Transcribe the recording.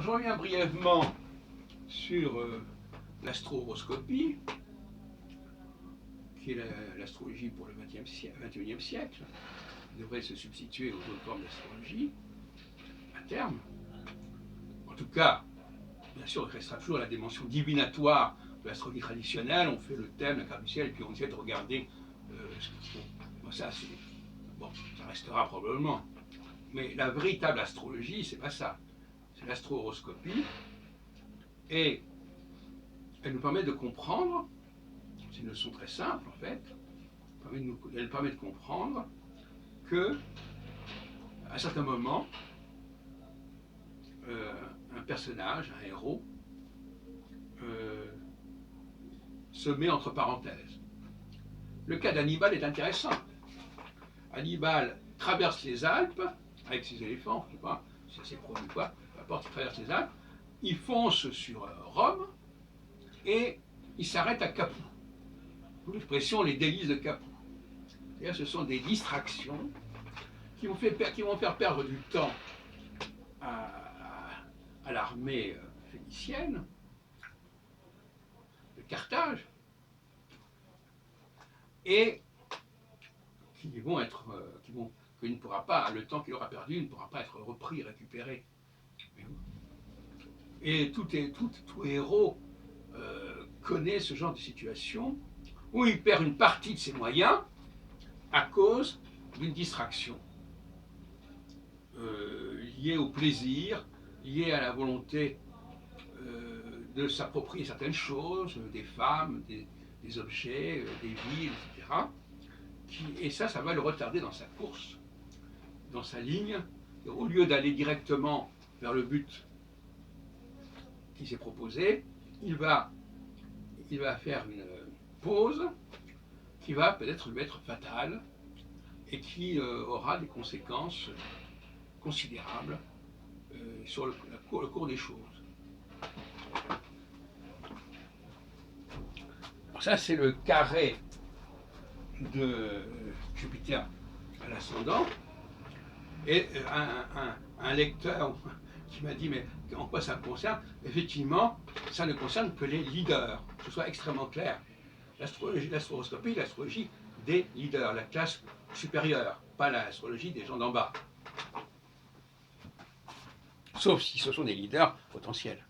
je reviens brièvement sur l'astro-horoscopie, qui est l'astrologie pour le XXIe siècle, qui devrait se substituer aux autres formes d'astrologie, à terme. En tout cas, bien sûr, il restera toujours la dimension divinatoire de l'astrologie traditionnelle. On fait le thème, la carte du ciel, et puis on essaie de regarder ce qu'il faut. Bon, ça restera probablement. Mais la véritable astrologie, c'est pas ça. C'est l'astro-horoscopie. Et elle nous permet de comprendre, c'est une leçon très simple en fait, elle permet de comprendre que, à certains moments, un personnage, un héros, se met entre parenthèses. Le cas d'Hannibal est intéressant. Hannibal traverse les Alpes avec ses éléphants, je ne sais pas si c'est pro ou quoi, peu importe, il traverse les Alpes, il fonce sur Rome et il s'arrête à Capoue. D'où l'expression les délices de Capoue. C'est-à-dire ce sont des distractions qui vont faire perdre du temps à l'armée phénicienne de Carthage et que ne pourra pas, le temps qu'il aura perdu ne pourra pas être repris, récupéré. Et tout héros connaît ce genre de situation où il perd une partie de ses moyens à cause d'une distraction liée au plaisir, liée à la volonté de s'approprier certaines choses, des femmes, des objets, des villes, etc. Et ça va le retarder dans sa course, dans sa ligne. Et au lieu d'aller directement vers le but qui s'est proposé, il va faire une pause qui va peut-être lui être fatale et qui aura des conséquences considérables sur le cours des choses. Alors ça, c'est le carré de Jupiter à l'ascendant. Et un lecteur qui m'a dit, mais en quoi ça me concerne? Effectivement, ça ne concerne que les leaders, que ce soit extrêmement clair. L'astroroscopie, l'astrologie des leaders, la classe supérieure, pas l'astrologie des gens d'en bas. Sauf si ce sont des leaders potentiels.